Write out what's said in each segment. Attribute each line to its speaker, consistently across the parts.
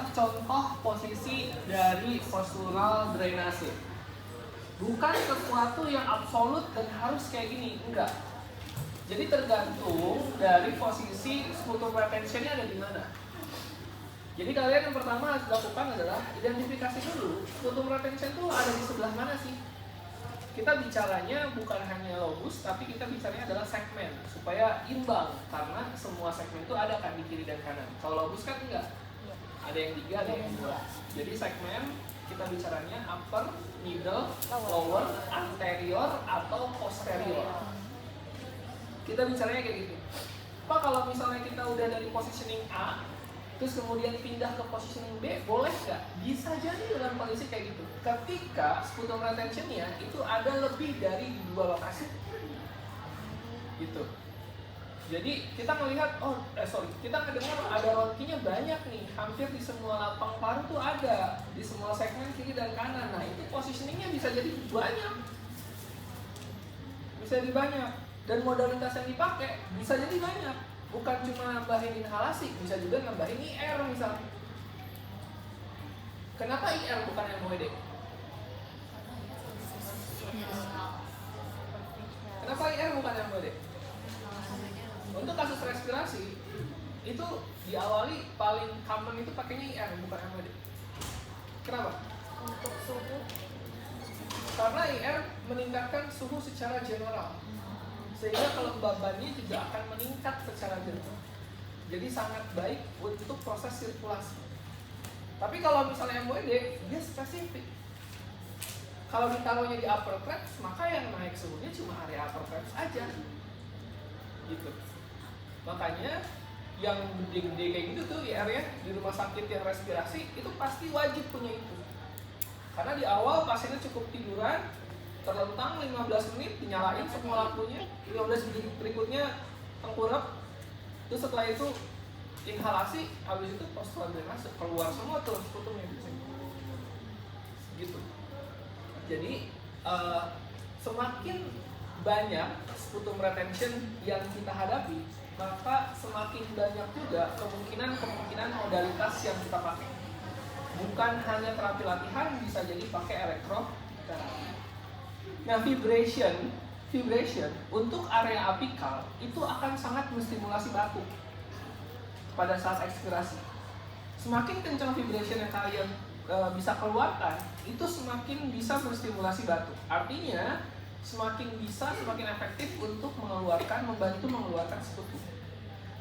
Speaker 1: adalah contoh posisi dari postural drainase. Bukan sesuatu yang absolut dan harus kayak gini, enggak. Jadi tergantung dari posisi sputum retentionnya ada di mana. Jadi kalian yang pertama harus lakukan adalah identifikasi dulu sputum retention itu ada di sebelah mana sih. Kita bicaranya bukan hanya lobus, tapi kita bicaranya adalah segmen supaya imbang karena semua segmen itu ada kan di kiri dan kanan. Kalau lobus kan enggak, ada yang 3, ada yang 2. Jadi segmen kita bicaranya upper, middle, lower, anterior atau posterior. Kita bicaranya kayak gitu. Pak, kalau misalnya kita udah dari positioning A terus kemudian pindah ke positioning B, boleh nggak? Bisa jadi dalam kondisi kayak gitu. Ketika sputum retentionnya itu ada lebih dari 2 lokasi, gitu. Jadi kita melihat, kita mendengar ada ronkinya banyak nih, hampir di semua lapang paru tuh ada, di semua segmen kiri dan kanan. Nah itu positioningnya bisa jadi banyak, dan modalitas yang dipakai bisa jadi banyak. Bukan cuma nambahin inhalasi, bisa juga nambahin IR misalnya. Kenapa IR bukan MOED? Kenapa IR bukan MOED? Untuk kasus respirasi, itu diawali paling common itu pakainya IR, bukan MOED. Kenapa?
Speaker 2: Untuk suhu.
Speaker 1: Karena IR meningkatkan suhu secara general, sehingga kelembabannya juga akan meningkat secara general. Jadi sangat baik untuk proses sirkulasi. Tapi kalau misalnya MOED, dia spesifik. Kalau ditaruhnya di upper crest, maka yang naik suhunya cuma area upper crest aja. Gitu. Makanya yang gede-gede kayak gitu tuh IR ya, di rumah sakit yang respirasi, itu pasti wajib punya itu. Karena di awal pasiennya cukup tiduran, terlentang 15 menit, dinyalain semua lampunya, 15 menit berikutnya tengkurap, terus setelah itu inhalasi, habis itu postural drainase, keluar semua tuh sputumnya gitu. Jadi semakin banyak sputum retention yang kita hadapi, maka semakin banyak juga kemungkinan modalitas yang kita pakai. Bukan hanya terapi latihan, bisa jadi pakai elektroterapi. Nah, vibration untuk area apikal itu akan sangat menstimulasi batuk pada saat ekspirasi. Semakin kencang vibration yang kalian bisa keluarkan, itu semakin bisa menstimulasi batuk. Artinya, semakin efektif untuk membantu mengeluarkan sputum.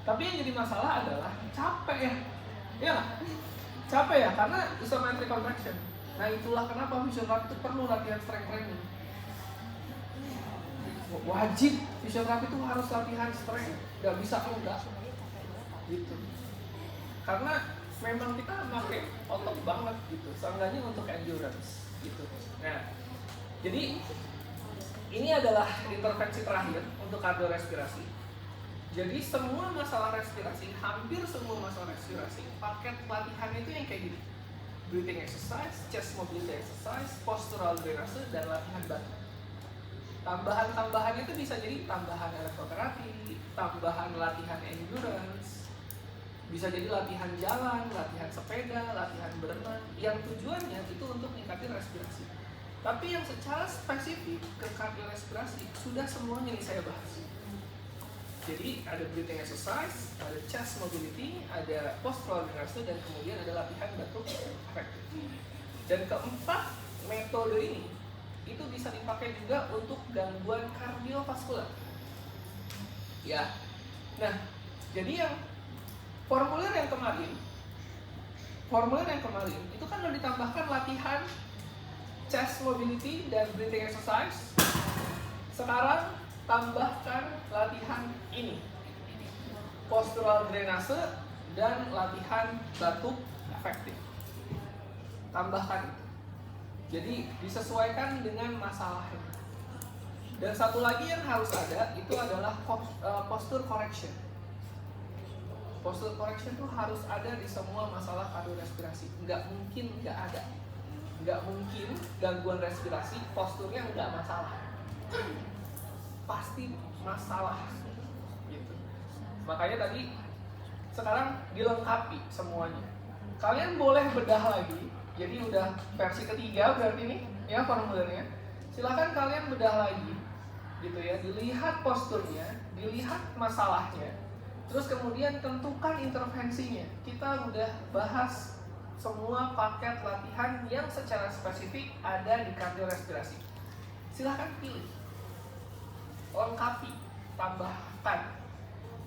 Speaker 1: Tapi yang jadi masalah adalah capek ya. Ya nggak? Capek ya, karena isometric contraction. Nah, itulah kenapa fisioterapi itu perlu latihan strength training. Wajib, fisioterapi itu harus latihan strength, nggak bisa enggak gitu. Karena memang kita pakai otot banget gitu, seenggaknya untuk endurance gitu. Nah, jadi ini adalah intervensi terakhir untuk kardiorespirasi. Jadi semua masalah respirasi, hampir semua masalah respirasi, paket latihan itu yang kayak gini: breathing exercise, chest mobility exercise, postural drainase, dan latihan batuk. Tambahan-tambahan itu bisa jadi tambahan elektroterapi, tambahan latihan endurance, bisa jadi latihan jalan, latihan sepeda, latihan berenang, yang tujuannya itu untuk meningkatkan respirasi. Tapi yang secara spesifik ke kardiorespirasi sudah semuanya nih saya bahas. Jadi ada breathing exercise, ada chest mobility, ada postural drainase, dan kemudian ada latihan batuk efektif. Dan keempat metode ini itu bisa dipakai juga untuk gangguan kardiovaskular. Ya. Nah, jadi yang formulir yang kemarin itu kan udah ditambahkan latihan chest mobility dan breathing exercise. Sekarang tambahkan latihan ini, postural drainase dan latihan batuk efektif. Tambahkan itu. Jadi disesuaikan dengan masalahnya. Dan satu lagi yang harus ada itu adalah posture correction. Posture correction itu harus ada di semua masalah kardiorespirasi. Nggak mungkin nggak ada. Nggak mungkin gangguan respirasi posturnya nggak masalah. Pasti masalah gitu. Makanya tadi sekarang dilengkapi semuanya. kalian boleh bedah lagi. Jadi udah versi ketiga berarti ini ya formulirnya. Silakan kalian bedah lagi, gitu ya. Dilihat posturnya, dilihat masalahnya, terus kemudian tentukan intervensinya. Kita udah bahas semua paket latihan yang secara spesifik ada di kardiorespirasi. Silahkan pilih, lengkapi, tambahkan.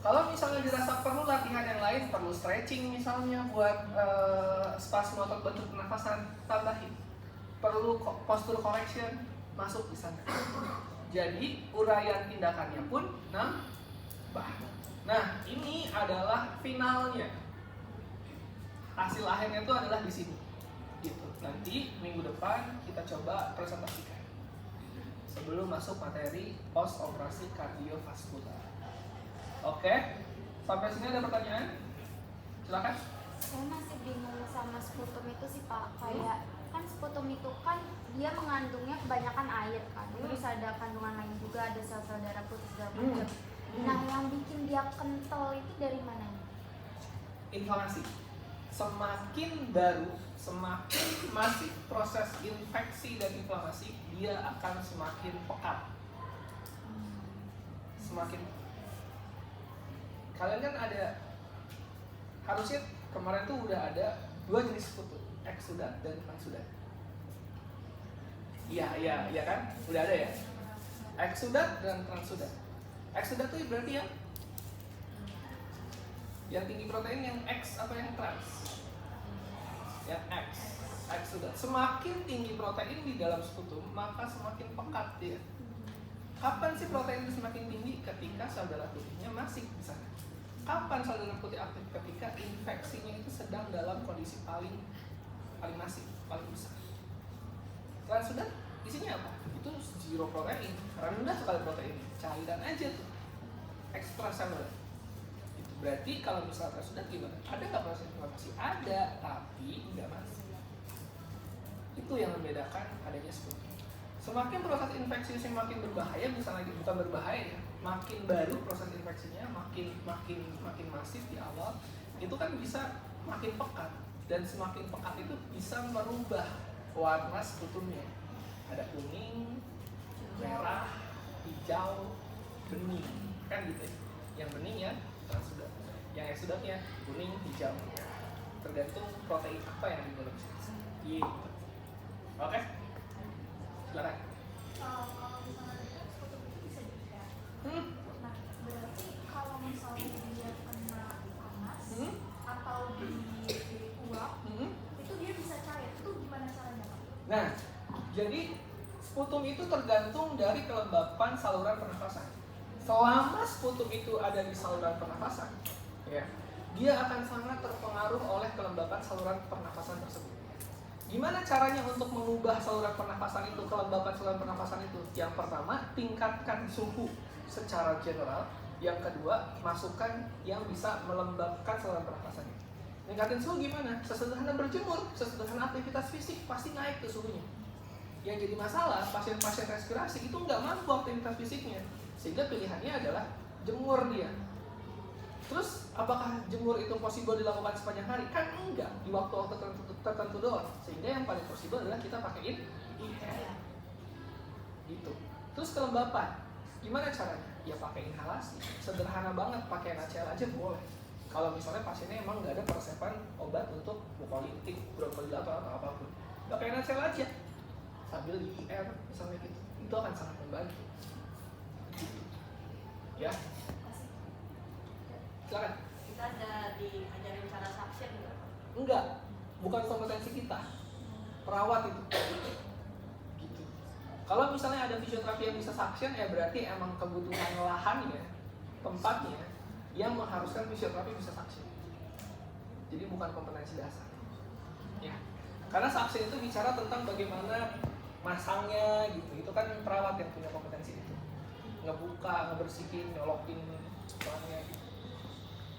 Speaker 1: Kalau misalnya dirasa perlu latihan yang lain, perlu stretching misalnya buat spasme otot bentuk pernafasan, tambahin. Perlu posture correction, masuk di sana. Jadi uraian tindakannya pun nambah. Nah, ini adalah finalnya. Hasil akhirnya itu adalah di sini. Gitu. Nanti minggu depan kita coba presentasikan. Sebelum masuk materi post operasi kardiovaskular. Oke, sampai sini ada pertanyaan? Silakan.
Speaker 2: Saya masih bingung sama sputum itu sih Pak. Kayak kan sputum itu kan dia mengandungnya kebanyakan air kan. Terus ada kandungan lain juga, ada sel-sel darah putih segala macam. Nah, yang bikin dia kental itu dari mana?
Speaker 1: Inflamasi. Semakin baru, semakin masif proses infeksi dan inflamasi, dia akan semakin pekat. Semakin. Kalian kan ada, harusnya kemarin tuh udah ada 2 jenis sputum, eksudat dan transudat. Iya kan? Udah ada ya? Eksudat dan transudat. Eksudat tuh berarti yang tinggi protein, yang X apa yang trans? Yang X, eksudat. Semakin tinggi protein di dalam sputum, maka semakin pekat dia. Kapan sih protein itu semakin tinggi? Ketika sel darah putihnya masih di sana. Kapan sel darah putih aktif? Ketika infeksinya itu sedang dalam kondisi paling masif, paling besar. Transudat isinya apa? Itu zero protein, rendah sekali protein, cairan aja tuh, ekstraseluler. Itu berarti kalau misalnya transudat gimana? Ada nggak proses inflamasi? Ada, tapi nggak masif. Itu yang membedakan adanya sputum. Semakin proses infeksi semakin berbahaya, misalnya bukan berbahaya ya, makin baru proses infeksinya, makin masif di awal, itu kan bisa makin pekat, dan semakin pekat itu bisa merubah warna sputumnya. Ada kuning, merah, hijau, bening, kan gitu ya. Yang bening ya transudat, yang eksudatnya kuning, hijau, tergantung protein apa yang di dalam situ. Gitu. Oke? Silakan.
Speaker 2: Kalau misalnya itu sputum itu bisa juga. Nah, berarti kalau misalnya dia kena panas atau di uap, itu dia bisa cair. Itu gimana caranya Pak?
Speaker 1: Nah, jadi sputum itu tergantung dari kelembapan saluran pernafasan. Selama sputum itu ada di saluran pernafasan, ya, dia akan sangat terpengaruh oleh kelembapan saluran pernafasan tersebut. Gimana caranya untuk mengubah saluran pernafasan itu, kelembapan saluran pernafasan itu? Yang pertama, tingkatkan suhu secara general. Yang kedua, masukkan yang bisa melembabkan saluran pernafasan itu. Tingkatin suhu gimana? Sesederhana berjemur, sesederhana aktivitas fisik, pasti naik tuh suhunya. Yang jadi masalah, pasien-pasien respirasi itu nggak mampu aktivitas fisiknya, sehingga pilihannya adalah jemur dia. Terus apakah jemur itu possible dilakukan sepanjang hari? Kan enggak, di waktu-waktu tertentu doang. Sehingga yang paling possible adalah kita pakein inhaler. Gitu. Terus kelembapan, gimana caranya? Ya pakai inhalasi. Sederhana banget, pakai NaCl aja boleh. Kalau misalnya pasiennya emang nggak ada persiapan obat untuk mukolytik, bronchodilator atau apapun, pakai NaCl aja sambil di IR misalnya gitu. Itu akan sangat membantu. Gitu. Ya. Silakan.
Speaker 3: Kita ada diajarin cara suction nggak?
Speaker 1: Enggak, bukan kompetensi kita. Perawat itu. Gitu. Kalau misalnya ada fisioterapi yang bisa suction, ya berarti emang kebutuhan lahannya, tempatnya yang mengharuskan fisioterapi bisa suction. Jadi bukan kompetensi dasar. Ya. Karena suction itu bicara tentang bagaimana masangnya gitu. Itu kan perawat yang punya kompetensi itu. Ngebuka, ngebersihin, nyolokin bahannya gitu.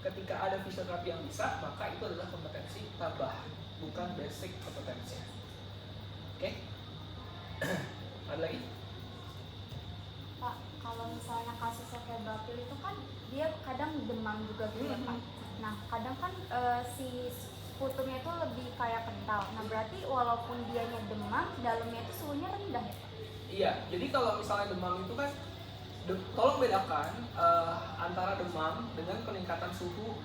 Speaker 1: Ketika ada fisioterapi yang bisa, maka itu adalah kompetensi tambahan, bukan basic kompetensi. Oke? Ada lagi?
Speaker 2: Pak, kalau misalnya kasusnya kayak Bapil itu kan dia kadang demam juga gitu ya Pak. Nah, kadang kan si sputumnya itu lebih kayak kental. Nah berarti walaupun dianya demam, dalamnya itu suhunya rendah ya Pak?
Speaker 1: Iya, jadi kalau misalnya demam itu kan tolong bedakan antara demam dengan peningkatan suhu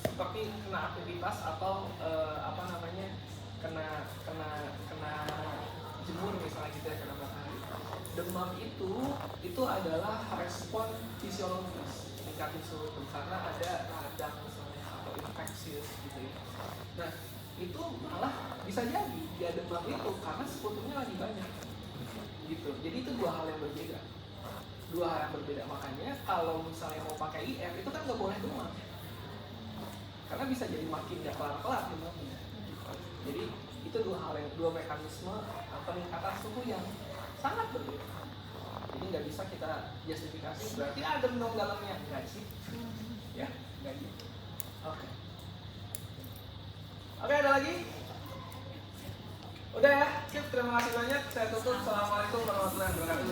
Speaker 1: seperti kena aktivitas atau apa namanya kena jemur misalnya gitu ya, kena matahari. Demam itu adalah respon fisiologis meningkatin suhu itu karena ada radang misalnya atau infeksius gitu ya. Nah itu malah bisa jadi dia demam itu karena sekutunya lagi banyak gitu. Jadi itu dua hal yang berbeda. Makanya kalau misalnya mau pakai IR itu kan nggak boleh demam karena bisa jadi makin gak kelar-kelar demamnya. Jadi itu dua mekanisme peningkatan suhu yang sangat berbeda. Jadi nggak bisa kita justifikasi berarti adem dong dalamnya, nggak sih? Ya, nggak gitu. Oke, ada lagi? Udah ya, skip. Terima kasih banyak. Saya tutup. Assalamualaikum warahmatullahi wabarakatuh.